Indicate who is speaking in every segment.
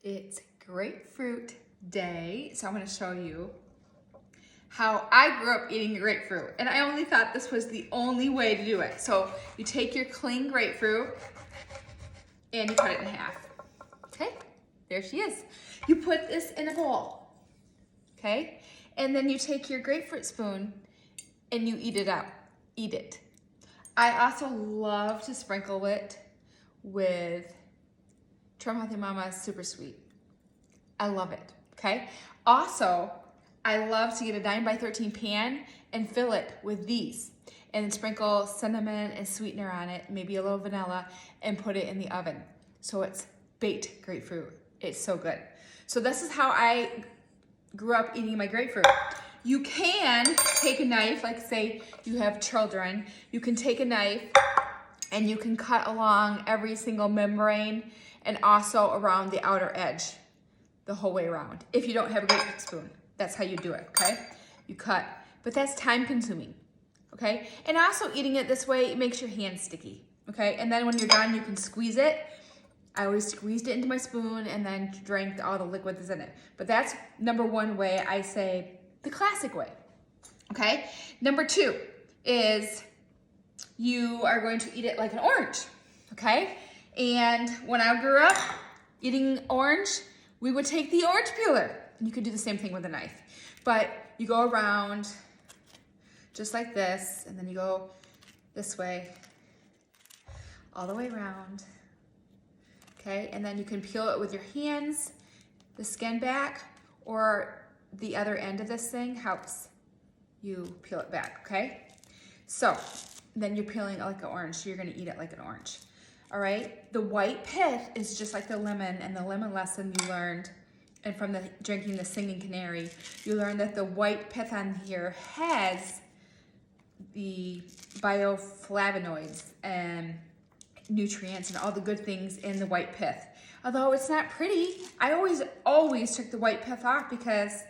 Speaker 1: It's grapefruit day, so I'm going to show you how I grew up eating grapefruit. And I only thought this was the only way to do it. So you take your clean grapefruit and you cut it in half. Okay, there she is. You put this in a bowl, okay? And then you take your grapefruit spoon and you eat it up, eat it. I also love to sprinkle it with Healthy Mama's Super Sweet. I love it, okay? Also, I love to get a 9x13 pan and fill it with these and then sprinkle cinnamon and sweetener on it, maybe a little vanilla, and put it in the oven. So it's baked grapefruit. It's so good. So this is how I grew up eating my grapefruit. You can take a knife, like say you have children, you can take a knife and you can cut along every single membrane and also around the outer edge the whole way around. If you don't have a grapefruit spoon, that's how you do it, okay? You cut, but that's time consuming, okay? And also eating it this way, it makes your hands sticky, okay? And then when you're done, you can squeeze it. I always squeezed it into my spoon and then drank all the liquid that's in it. But that's number one way, I say the classic way, okay? Number two is you are going to eat it like an orange, okay? And when I grew up eating orange, we would take the orange peeler. And you could do the same thing with a knife. But you go around just like this, and then you go this way, all the way around, okay? And then you can peel it with your hands, the skin back, or the other end of this thing helps you peel it back, okay? So then you're peeling it like an orange, so you're gonna eat it like an orange. All right, the white pith is just like the lemon, and the lemon lesson you learned, and from the drinking the singing canary, you learned that the white pith on here has the bioflavonoids and nutrients and all the good things in the white pith. Although it's not pretty, I always took the white pith off because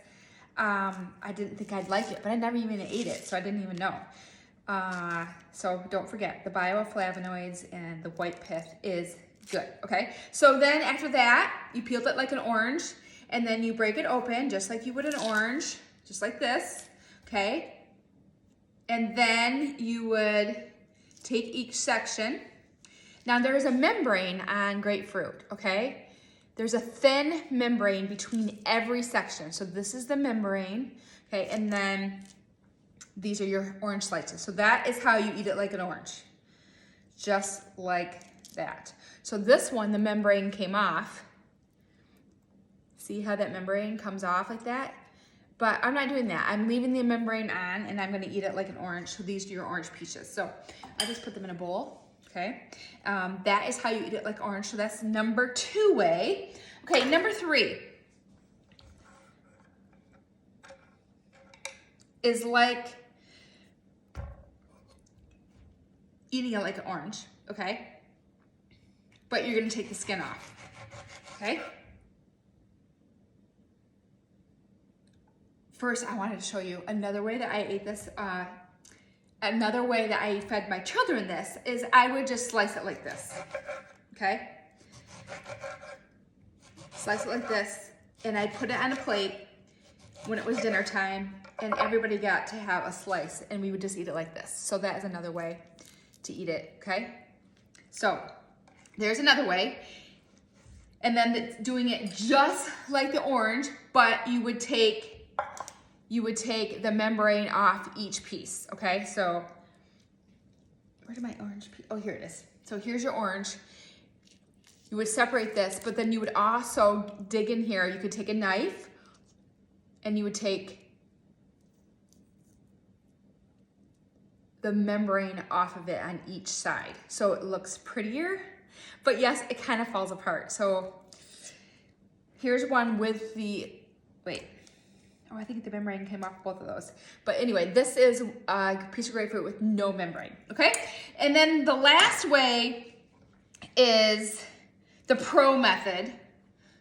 Speaker 1: I didn't think I'd like it, but I never even ate it, so I didn't even know. So don't forget, the bioflavonoids and the white pith is good, okay? So then after that, you peeled it like an orange, and then you break it open just like you would an orange, just like this, okay? And then you would take each section. Now there's a membrane on grapefruit, okay? There's a thin membrane between every section. So this is the membrane, okay? And then these are your orange slices. So that is how you eat it like an orange, just like that. So this one, the membrane came off. See how that membrane comes off like that? But I'm not doing that. I'm leaving the membrane on, and I'm gonna eat it like an orange. So these are your orange pieces. So I just put them in a bowl, okay? That is how you eat it like orange. So that's number 2 way. Okay, number 3 is like eating it like an orange, okay? But you're gonna take the skin off, okay? First, I wanted to show you another way that I ate this. Another way that I fed my children this is I would just slice it like this, okay? Slice it like this, and I'd put it on a plate when it was dinner time, and everybody got to have a slice, and we would just eat it like this. So that is another way to eat it, okay? So there's another way. And then doing it just like the orange, but you would take the membrane off each piece, okay? So where did my orange piece? Oh, here it is. So here's your orange. You would separate this, but then you would also dig in here. You could take a knife and you would take the membrane off of it on each side. So it looks prettier, but yes, it kind of falls apart. So here's one with the, wait. Oh, I think the membrane came off both of those. But anyway, this is a piece of grapefruit with no membrane, okay? And then the last way is the pro method,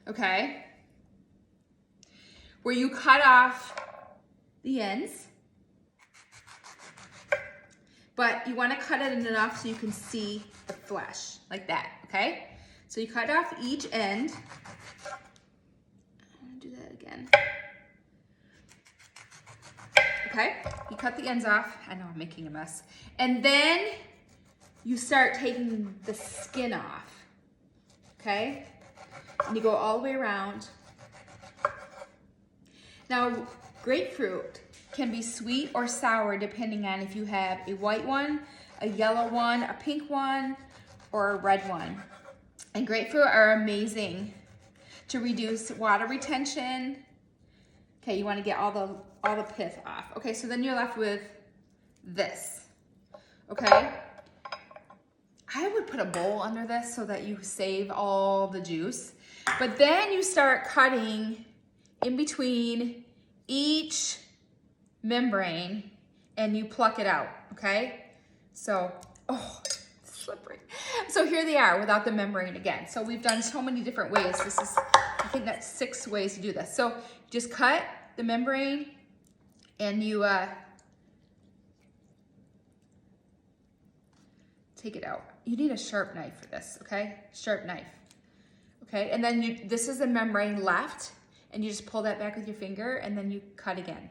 Speaker 1: okay? Where you cut off the ends, but you wanna cut it enough so you can see the flesh, like that, okay? So you cut off each end, again. Okay, you cut the ends off. I know I'm making a mess. And then you start taking the skin off, okay? And you go all the way around. Now, grapefruit can be sweet or sour depending on if you have a white one, a yellow one, a pink one, or a red one. And grapefruit are amazing to reduce water retention. Okay, you want to get all the pith off. Okay, so then you're left with this. Okay? I would put a bowl under this so that you save all the juice. But then you start cutting in between each membrane and you pluck it out, okay? So, oh, it's slippery. So here they are without the membrane again. So we've done so many different ways. This is, I think that's 6 ways to do this. So just cut the membrane and you take it out. You need a sharp knife for this, okay? Sharp knife. Okay, and then this is the membrane left, and you just pull that back with your finger, and then you cut again.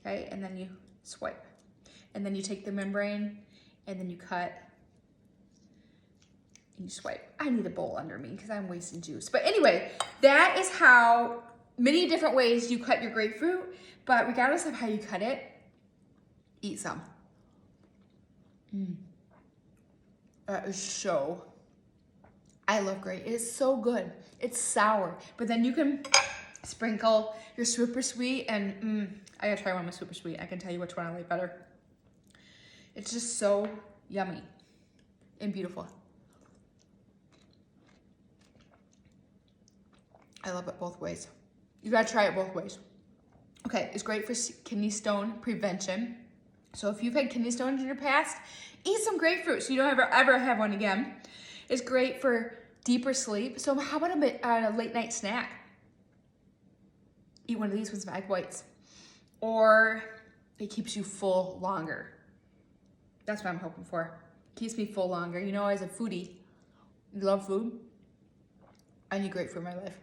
Speaker 1: Okay, and then you swipe. And then you take the membrane, and then you cut, and you swipe. I need a bowl under me because I'm wasting juice. But anyway, that is how many different ways you cut your grapefruit, but regardless of how you cut it, eat some. That is so, I love grape. It is so good. It's sour, but then you can sprinkle your super sweet and I gotta try one with super sweet. I can tell you which one I like better. It's just so yummy and beautiful. I love it both ways. You gotta try it both ways. Okay, it's great for kidney stone prevention. So if you've had kidney stones in your past, eat some grapefruit so you don't ever have one again. It's great for deeper sleep. So how about a late night snack? Eat one of these with some egg whites. Or it keeps you full longer. That's what I'm hoping for. Keeps me full longer. You know, as a foodie, I love food. I need grapefruit in my life.